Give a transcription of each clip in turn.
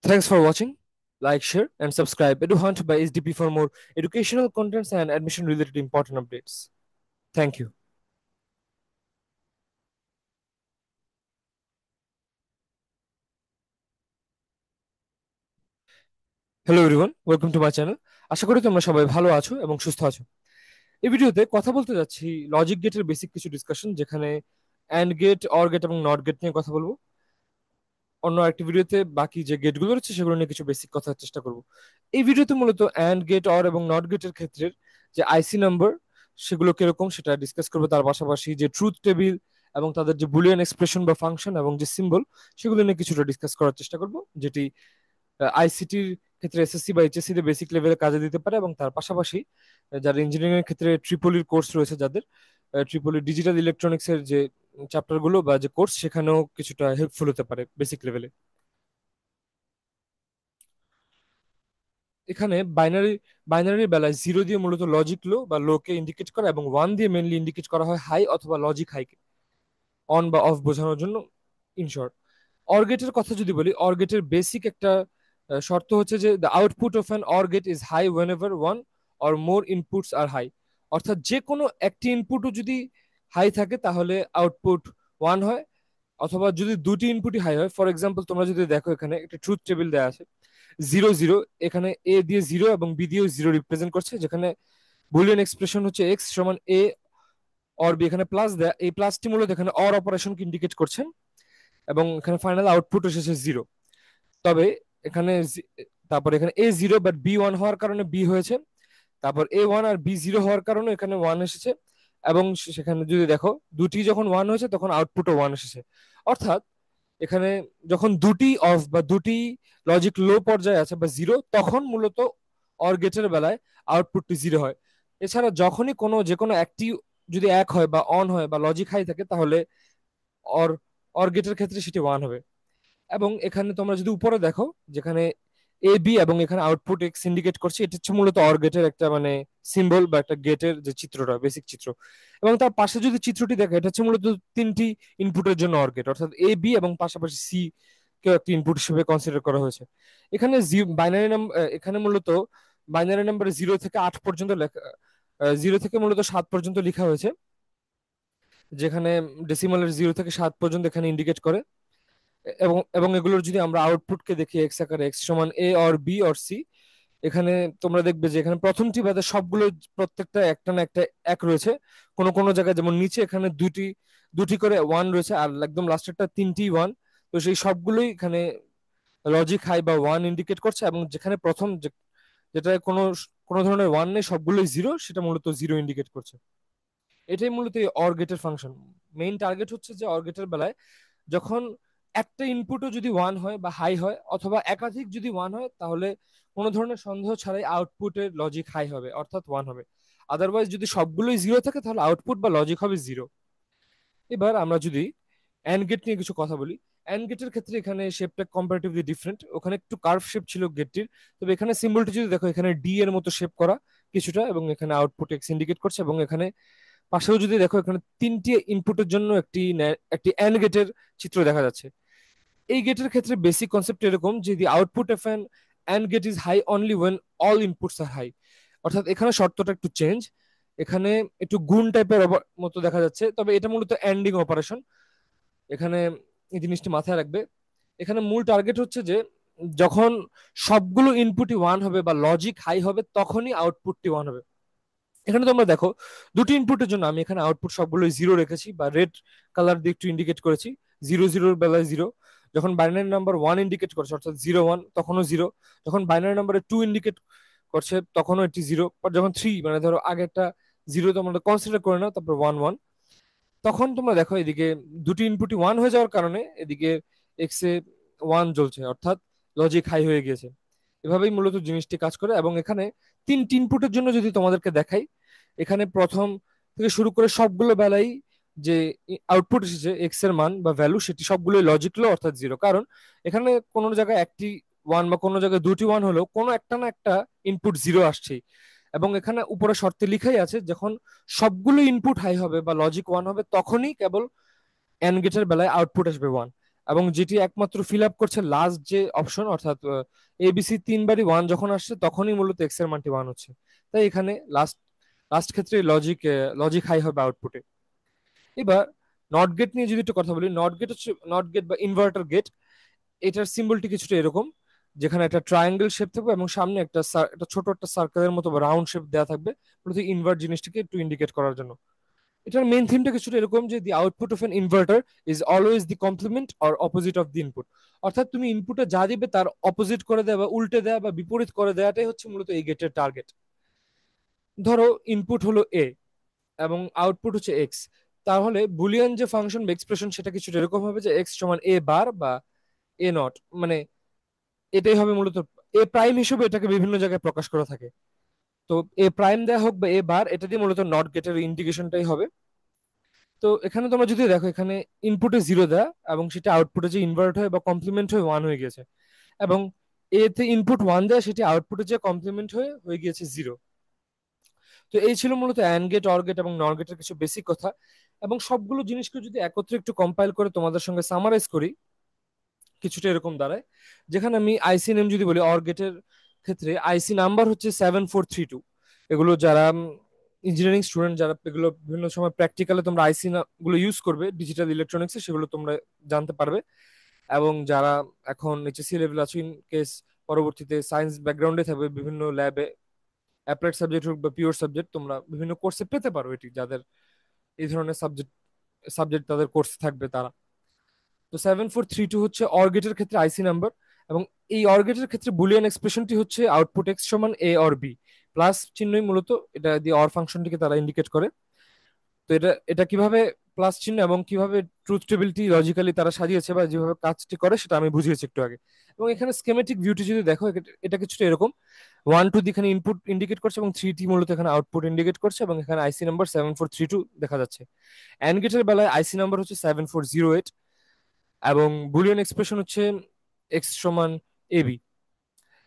Thanks for watching. Like, share, and subscribe EduHunt by SDP for more educational contents and admission related important updates. Thank you. Hello everyone, welcome to my channel. আশা করি তোমরা সবাই ভালো আছো এবং সুস্থ আছো। এই ভিডিওতে কথা বলতে যাচ্ছি লজিক গেটের বেসিক কিছু ডিসকাশন, যেখানে অ্যান্ড গেট, অর গেট এবং নট গেট নিয়ে কথা বলবো। অন্য একটি ভিডিওতে বাকি যে গেটগুলো রয়েছে সেগুলো নিয়ে কিছু বেসিক কথার চেষ্টা করব। এই ভিডিওতে মূলত অ্যান্ড গেট, অর এবং নট গেটের ক্ষেত্রে যে আইসি নাম্বার সেগুলো কিরকম সেটা ডিসকাস করবো। তার পাশাপাশি যে ট্রুথ টেবিল এবং তাদের যে বুলিয়ান এক্সপ্রেশন বা ফাংশন এবং যে সিম্বল সেগুলো নিয়ে কিছুটা ডিসকাস করার চেষ্টা করব, যেটি আইসিটির ক্ষেত্রে এসএসসি বা এইচএসসি তে বেসিক লেভেলে কাজে দিতে পারে। এবং তার পাশাপাশি যারা ইঞ্জিনিয়ারিং এর ক্ষেত্রে ট্রিপলির কোর্স রয়েছে, যাদের ট্রিপলি ডিজিটাল ইলেকট্রনিক্স এর যে চ্যাপ্টার গুলো বা যে কোর্স, সেখানেও কিছুটা হেল্পফুল হতে পারে বেসিক লেভেলে। এখানে বাইনারির বেলায় জিরো দিয়ে মূলত লজিক লো বা লো কে ইন্ডিকেট করা, এবং ওয়ান দিয়ে মেনলি ইন্ডিকেট করা হয় হাই অথবা লজিক হাইকে, অন বা অফ বোঝানোর জন্য। ইন শর্ট, অর গেটের কথা যদি বলি, অর গেটের বেসিক একটা শর্ত হচ্ছে যে the output of an OR gate is high whenever one or more inputs are high. অর্থাৎ যে কোনো একটি ইনপুটও যদি হাই থাকে তাহলে আউটপুট ওয়ান হয়, অথবা যদি দুটি ইনপুটই হাই হয়। ফর এক্সাম্পল, তোমরা যদি দেখো এখানে একটা ট্রুথ টেবিল দেওয়া আছে, জিরো জিরো, এখানে এ দিয়ে জিরো এবং বি দিয়েও জিরো রিপ্রেজেন্ট করছে, যেখানে বুলিয়ান এক্সপ্রেশন হচ্ছে এক্স সমান এ অর বি। এখানে প্লাস দেয়া, এই প্লাসটি মূলত এখানে অর অপারেশনকে ইন্ডিকেট করছেন, এবং এখানে ফাইনাল আউটপুট এসেছে জিরো। তবে এখানে তারপর এখানে এ জিরো বাট বি ওয়ান হওয়ার কারণে বি হয়েছে, তারপর এ ওয়ান আর বি জিরো হওয়ার কারণে এখানে ওয়ান এসেছে। এবং সেখানে যদি দেখো দুটি যখন ওয়ান হয়েছে তখন আউটপুটও ওয়ান এসেছে। অর্থাৎ এখানে যখন দুটি অফ বা দুটি লজিক লো পর্যায়ে আছে বা জিরো, তখন মূলত অর গেটের বেলায় আউটপুটটি জিরো হয়। এছাড়া যখনই কোনো যে কোনো একটি যদি এক হয় বা অন হয় বা লজিক হাই থাকে, তাহলে অর অর গেটের ক্ষেত্রে সেটি ওয়ান হবে। এবং এখানে তোমরা যদি উপরে দেখো, যেখানে এ বি এবং এখানে আউটপুট এক্স ইন্ডিকেট করছে, এটা হচ্ছে মূলত অর গেটের একটা মানে সিম্বল বা একটা গেটের যে চিত্রটা, বেসিক চিত্র। এবং তার পাশে যদি চিত্রটি দেখো, এটা হচ্ছে মূলত তিনটি ইনপুটের জন্য অর গেট, অর্থাৎ এ বি এবং পাশাপাশি সি কেও একটি ইনপুট হিসেবে কনসিডার করা হয়েছে। এখানে বাইনারি নাম্বার, এখানে মূলত বাইনারি নাম্বারে জিরো থেকে আট পর্যন্ত লেখা, জিরো থেকে মূলত সাত পর্যন্ত লেখা হয়েছে, যেখানে ডেসিমালের জিরো থেকে সাত পর্যন্ত এখানে ইন্ডিকেট করে। এবং এবং এগুলোর যদি আমরা আউটপুটকে দেখি এক্স আকারে, এক্স সমান a or be or C, এখানে তোমরা দেখবে যে এখানে প্রথমটি বাদে সবগুলো প্রত্যেকটা একটা না একটা এক রয়েছে। কোনো কোনো জায়গায় যেমন নিচে এখানে দুটি দুটি করে ওয়ান রয়েছে, আর একদম লাস্টেরটা তিনটি ওয়ান। তো সেই সবগুলোই এখানে লজিক হাই বা ওয়ান ইন্ডিকেট করছে, এবং যেখানে প্রথম যেটা কোনো কোনো ধরনের ওয়ান নেই, সবগুলোই জিরো, সেটা মূলত জিরো ইন্ডিকেট করছে। এটাই মূলত এই অর গেটের ফাংশন। মেইন টার্গেট হচ্ছে যে অর গেটের বেলায় যখন একটা ইনপুটও যদি ওয়ান হয় বা হাই হয়, অথবা একাধিক যদি ওয়ান হয়, তাহলে কোনো ধরনের সন্দেহ ছাড়াই আউটপুটের লজিক হাই হবে, অর্থাৎ ওয়ান হবে। আদারওয়াইজ যদি সবগুলোই জিরো থাকে, তাহলে আউটপুট বা লজিক হবে জিরো। এবার আমরা যদি অ্যান্ড গেট নিয়ে কিছু কথা বলি, অ্যান্ড গেটের ক্ষেত্রে এখানে শেপটা কম্পারেটিভলি ডিফারেন্ট। ওখানে একটু কার্ভ শেপ ছিল গেটটির, তবে এখানে সিম্বলটি যদি দেখো, এখানে ডি এর মতো শেপ করা কিছুটা, এবং এখানে আউটপুট এক্স ইন্ডিকেট করছে। এবং এখানে পাশেও যদি দেখো, এখানে তিনটি ইনপুটের জন্য একটি অ্যান্ড গেটের চিত্র দেখা যাচ্ছে। এই গেটের ক্ষেত্রে বেসিক কনসেপ্ট এরকম যে the output of an AND gate is high only when all inputs are high. অর্থাৎ এখানে শর্তটা একটু চেঞ্জ, এখানে একটু গুণ টাইপের মতো দেখা যাচ্ছে, তবে এটা মূলত এন্ডিং অপারেশন। এখানে এই জিনিসটি মাথায় রাখবে। এখানে মূল টার্গেট হচ্ছে যে যখন সবগুলো ইনপুটই ওয়ান হবে বা লজিক হাই হবে, তখনই আউটপুটটি ওয়ান হবে। এখানে তোমরা দেখো, দুটি ইনপুটের জন্য আমি এখানে আউটপুট সবগুলো জিরো রেখেছি বা রেড কালার দিয়ে একটু ইন্ডিকেট করেছি। জিরো জিরোর বেলায় জিরো, যখন বাইনারি নাম্বার ওয়ান ইন্ডিকেট করছে অর্থাৎ জিরো ওয়ান, তখনও জিরো। যখন বাইনারি নাম্বারে টু ইন্ডিকেট করছে তখনও এটি জিরো। বাট যখন থ্রি, মানে ধরো আগে একটা জিরো তোমরা কনসিডার করে নাও, তারপর ওয়ান ওয়ান, তখন তোমরা দেখো এদিকে দুটি ইনপুটই ওয়ান হয়ে যাওয়ার কারণে এদিকে এক্স এ ওয়ান জ্বলছে, অর্থাৎ লজিক হাই হয়ে গিয়েছে। এভাবেই মূলত জিনিসটি কাজ করে। এবং এখানে তিনটি ইনপুটের জন্য যদি তোমাদেরকে দেখাই, এখানে প্রথম থেকে শুরু করে সবগুলো বেলাই যে আউটপুট এসেছে এক্স এর মান বা ভ্যালু, সেটি সবগুলোই লজিক লো অর্থাৎ জিরো। কারণ এখানে কোনো জায়গায় একটি ওয়ান বা কোনো জায়গায় দুটি ওয়ান হলেও কোনো একটা না একটা ইনপুট জিরো আসছেই। এবং এখানে উপরে শর্তে লিখাই আছে, যখন সবগুলো ইনপুট হাই হবে বা লজিক ওয়ান হবে, তখনই কেবল এন্ড গেটের বেলায় আউটপুট আসবে ওয়ান। এবং যেটি একমাত্র ফিল আপ করছে লাস্ট যে অপশন, অর্থাৎ এবিসি 3বারই 1 যখন আসছে তখনই মূলত এক্স এর মানটি 1 হচ্ছে। তাই এখানে লাস্ট লাস্ট ক্ষেত্রে লজিক হাই হবে আউটপুটে। এবার নট গেট নিয়ে যদি একটু কথা বলি, নট গেট হচ্ছে, নট গেট বা ইনভার্টার গেট, এটার সিম্বলটি কিছুটা এরকম, যেখানে একটা ট্রায়াঙ্গেল শেপ থাকবে এবং সামনে একটা ছোট একটা সার্কেলের মতো বা রাউন্ড শেপ দেওয়া থাকবে, প্রতি ইনভার্ট জিনিসটাকে একটু ইন্ডিকেট করার জন্য। এটার মেইন থিমটা কিছুটা এরকম যে the output of an inverter is always the complement or opposite of the input. অর্থাৎ তুমি ইনপুটে যা দিবে তার অপোজিট করে দেওয়া বা উল্টে দেওয়া বা বিপরীত করে দেওয়াটাই হচ্ছে মূলত এই গেটের টার্গেট। ধরো ইনপুট হলো এ এবং আউটপুট হচ্ছে এক্স, তাহলে বুলিয়ান যে ফাংশন বা এক্সপ্রেশন সেটা কিছুটা এরকম হবে যে এক্স সমান এ বার বা এ নট, মানে এটাই হবে মূলত এ প্রাইম হিসেবে এটাকে বিভিন্ন জায়গায় প্রকাশ করা থাকে। তো এ প্রাইম দেওয়া হোক বা এ বার, এটা দিয়ে মূলত নট গেটের ইন্ডিকেশনটাই হবে। তো এখানে তোমরা যদি দেখো, এখানে ইনপুটে 0 দেয়া এবং সেটা আউটপুটে যে ইনভার্ট হয়ে বা কমপ্লিমেন্ট হয়ে 1 হয়ে গেছে, এবং এতে ইনপুট 1 দেয়া সেটি আউটপুটে যে কমপ্লিমেন্ট হয়ে হয়ে গিয়েছে 0। তো এই ছিল মূলত অ্যান্ড গেট, অর গেট এবং নর গেটের কিছু বেসিক কথা। এবং সবগুলো জিনিসকে যদি একত্রে একটু কম্পাইল করে তোমাদের সঙ্গে সামারাইজ করি, কিছুটা এরকম দাঁড়ায়। যেখানে আমি আইসি নেম যদি বলি, অর গেটের ক্ষেত্রে আইসি নাম্বার হচ্ছে 7432। এগুলো যারা ইঞ্জিনিয়ারিং স্টুডেন্ট, যারা এগুলো বিভিন্ন সময় প্র্যাকটিক্যালে তোমরা আইসি গুলো ইউজ করবে ডিজিটাল ইলেকট্রনিক্সে, সেগুলো তোমরা জানতে পারবে। এবং যারা এখন এইচএসসি লেভেল আছো, ইন কেস পরবর্তীতে সায়েন্স ব্যাকগ্রাউন্ডে থাকবে, বিভিন্ন ল্যাবে অ্যাপ্লাইড সাবজেক্ট হোক বা পিওর সাবজেক্ট, তোমরা বিভিন্ন কোর্সে পেতে পারো এটি, যাদের এই ধরনের সাবজেক্ট সাবজেক্ট তাদের কোর্স থাকবে তারা। তো 7432 হচ্ছে অর গেটের ক্ষেত্রে আইসি নাম্বার। এবং এই অর গেটের ক্ষেত্রে বুলিয়ান এক্সপ্রেশনটি হচ্ছে আউটপুট এক্স সমান এ অর বি, প্লাস চিহ্নই মূলত এটা দিয়ে অর ফাংশনটিকে তারা ইন্ডিকেট করে। তো এটা এটা কিভাবে প্লাস চিহ্ন এবং কিভাবে ট্রুথ টেবিলটি লজিক্যালি তারা সাজিয়েছে বা যেভাবে কাজটি করে সেটা আমি বুঝিয়েছি একটু আগে। এবং এখানে স্কেমেটিক ভিউটি যদি দেখো, এটা কিছুটা এরকম, 1 2 এখানে ইনপুট ইন্ডিকেট করছে এবং 3 টি মূলত এখানে আউটপুট ইন্ডিকেট করছে, এবং এখানে আইসি নাম্বার 7432 দেখা যাচ্ছে। অ্যান্ড গেটের বেলায় আইসি নাম্বার হচ্ছে 7408, এবং বুলিয়ান এক্সপ্রেশন হচ্ছে এক্স সমান এবি।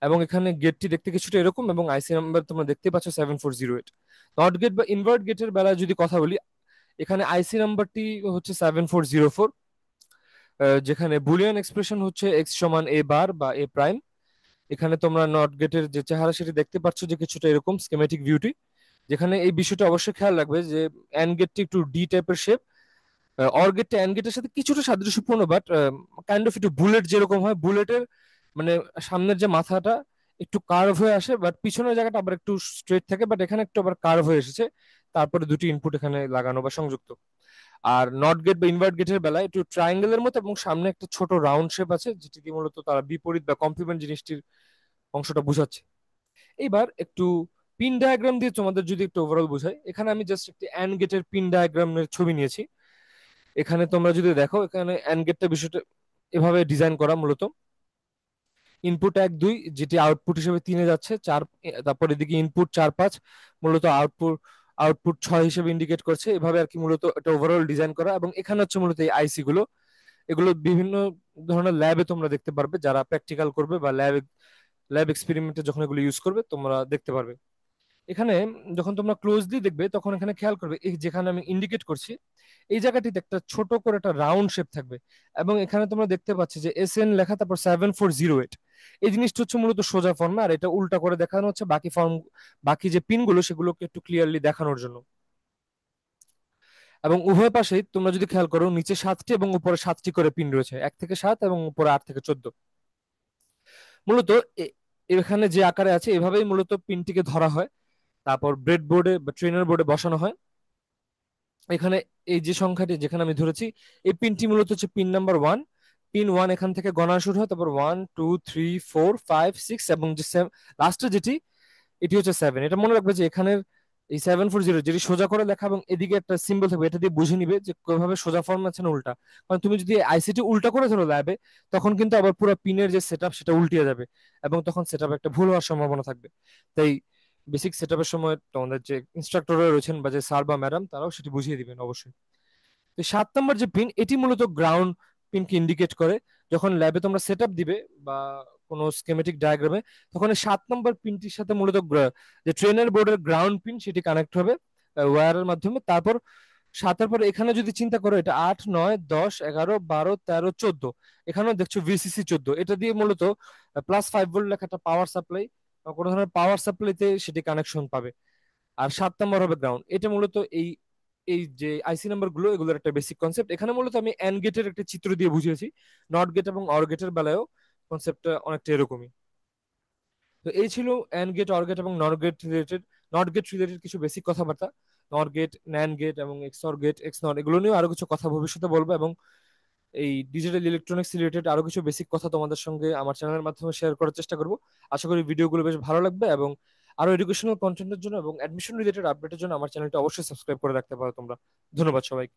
এবং এখানে গেটটি দেখতে কিছুটা এরকম, এবং আইসি নাম্বার তোমরা দেখতে পাচ্ছ 7408। নট গেট বা ইনভার্ট গেটের বেলায় যদি কথা বলি, এখানে আইসি নাম্বারটি হচ্ছে 7404, যেখানে বুলিয়ান এক্সপ্রেশন হচ্ছে এক্স সমান এ বার বা এ প্রাইম। এখানে তোমরা নট গেটের যে চেহারা সেটি দেখতে পাচ্ছ যে কিছুটা এরকম স্কেমেটিক ভিউটি, যেখানে এই বিষয়টা অবশ্যই খেয়াল রাখবে যে অ্যান্ড গেটটি একটু ডি টাইপের শেপ, অর গেটটা অ্যান্ড গেটের সাথে কিছুটা সাদৃশ্যপূর্ণ, বাট কাইন্ড অফ একটু বুলেট যেরকম হয়, বুলেটের মানে সামনের যে মাথাটা একটু কার্ভ হয়ে আসে, বাট পিছনের জায়গাটা আবার একটু স্ট্রেট থাকে, বাট এখানে একটু আবার কার্ভ হয়ে এসেছে, তারপরে দুটি ইনপুট এখানে লাগানো বা সংযুক্ত। আর নট গেট বা ইনভার্ট গেটের বেলায় একটু ট্রায়াঙ্গেলের মতো এবং সামনে একটা ছোট রাউন্ড শেপ আছে, যেটি দিয়ে মূলত তারা বিপরীত বা কমপ্লিমেন্ট জিনিসটির অংশটা বোঝাচ্ছে। এইবার একটু পিন ডায়াগ্রাম দিয়ে তোমাদের যদি একটু ওভারঅল বোঝাই, এখানে আমি জাস্ট একটি অ্যান্ড গেটের পিন ডায়াগ্রামের ছবি নিয়েছি। এখানে তোমরা যদি দেখো, এখানে অ্যান্ড গেটটা বিষয়টা এভাবে ডিজাইন করা, মূলত ইনপুট 1 2 যেটি আউটপুট হিসেবে 3-এ যাচ্ছে, 4, তারপর এদিকে ইনপুট 4 5 মূলত আউটপুট আউটপুট 6 হিসেবে ইন্ডিকেট করছে, এভাবে আর কি মূলত এটা ওভারঅল ডিজাইন করা। এবং এখানে হচ্ছে মূলত এই আইসি গুলো, এগুলো বিভিন্ন ধরনের ল্যাবে তোমরা দেখতে পারবে, যারা প্র্যাকটিক্যাল করবে বা ল্যাব এক্সপেরিমেন্টে যখন এগুলো ইউজ করবে তোমরা দেখতে পারবে। এখানে যখন তোমরা ক্লোজলি দেখবে তখন এখানে খেয়াল করবে, এই যেখানে আমি ইন্ডিকেট করছি এই জায়গাটিতে একটা ছোট করে একটা রাউন্ড শেপ থাকবে, এবং এখানে তোমরা দেখতে পাচ্ছ যে এস এন লেখা, তারপর 7408। এই জিনিসটা হচ্ছে মূলত সোজা ফর্মে, আর এটা উল্টা করে দেখানো হচ্ছে বাকি ফর্ম, বাকি যে পিনগুলো সেগুলোকে একটু ক্লিয়ারলি দেখানোর জন্য। এবং উভয় পাশেই তোমরা যদি খেয়াল করো, নিচে 7টি এবং উপরে 7টি করে পিন রয়েছে, 1 থেকে 7 এবং উপরে 8 থেকে 14। মূলত এখানে যে আকারে আছে এভাবেই মূলত পিনটিকে ধরা হয়, তারপর ব্রেড বোর্ডে বা ট্রেনার বোর্ডে বসানো হয়। এখানে এই যে সংখ্যাটি যেখানে আমি ধরেছি, এই পিনটি মূলত হচ্ছে পিন নাম্বার 1। পিন 1 এখান থেকে গণনা শুরু হয়, তারপর 1 2 3 4 5 6 এবং যে লাস্টে যেটি, এটি হচ্ছে 7। এটা মনে রাখবে যে এখানের এই 740 যেটি সোজা করে লেখা এবং এদিকে একটা সিম্বল থাকবে, এটা দিয়ে বুঝে নিবে যে কিভাবে সোজা ফর্ম আছে না উল্টা। কারণ তুমি যদি আইসিটি উল্টা করে ধরো ল্যাবে, তখন কিন্তু আবার পুরো পিনের যে সেটআপ সেটা উল্টিয়ে যাবে, এবং তখন সেটআপ একটা ভুল হওয়ার সম্ভাবনা থাকবে। তাই বেসিক সেটআপের সময় তোমাদের যে ইনস্ট্রাক্টররা রয়েছেন বা যে স্যার বা ম্যাডাম, তারাও সেটি বুঝিয়ে দিবেন অবশ্যই। তো 7 নম্বর যে পিন, এটি মূলত গ্রাউন্ড পিনকে ইন্ডিকেট করে। যখন ল্যাবে তোমরা সেটআপ দিবে বা কোনো স্কেমেটিক ডায়াগ্রামে, তখন এই 7 নম্বর পিনটির সাথে মূলত যে ট্রেনের বোর্ডের গ্রাউন্ড পিন সেটি কানেক্ট হবে ওয়্যারের মাধ্যমে। তারপর সাতের পরে এখানে যদি চিন্তা করো, এটা 8, 9, 10, 11, 12, 13, 14, এখানেও দেখছো ভিসিসি 14, এটা দিয়ে মূলত +5 ভোল্ট লেখা একটা পাওয়ার সাপ্লাই, কোনো ধরনের পাওয়ার সাপ্লাইতে সেটি কানেকশন পাবে। আর 7 নম্বর হবে গ্রাউন্ড। এটা মূলত এই এই যে আইসি নাম্বার গুলো, এগুলোর একটা বেসিক কনসেপ্ট। এখানে মূলত আমি এন্ড গেটের একটা চিত্র দিয়ে বুঝিয়েছি। নট গেট এবং অর গেটের বেলায়ও কনসেপ্টটা অনেকটা এরকমই। তো এই ছিল এন্ড গেট, অর গেট এবং নট গেট রিলেটেড কিছু বেসিক কথাবার্তা। নট গেট, ন্যান্ড গেট এবং এক্সঅর গেট, এক্স নট, এগুলো নিয়েও আরো কিছু কথা ভবিষ্যতে বলবো। এবং এই ডিজিটাল ইলেকট্রনিক্স রিলেটেড আরো কিছু বেসিক কথা তোমাদের সঙ্গে আমার চ্যানেলের মাধ্যমে শেয়ার করার চেষ্টা করব। আশা করি ভিডিওগুলো বেশ ভালো লাগবে, এবং আরো এডুকেশনাল কন্টেন্টের জন্য এবং অ্যাডমিশন রিলেটেড আপডেটের জন্য আমার চ্যানেলটা অবশ্যই সাবস্ক্রাইব করে রাখতে পারো তোমরা। ধন্যবাদ সবাই।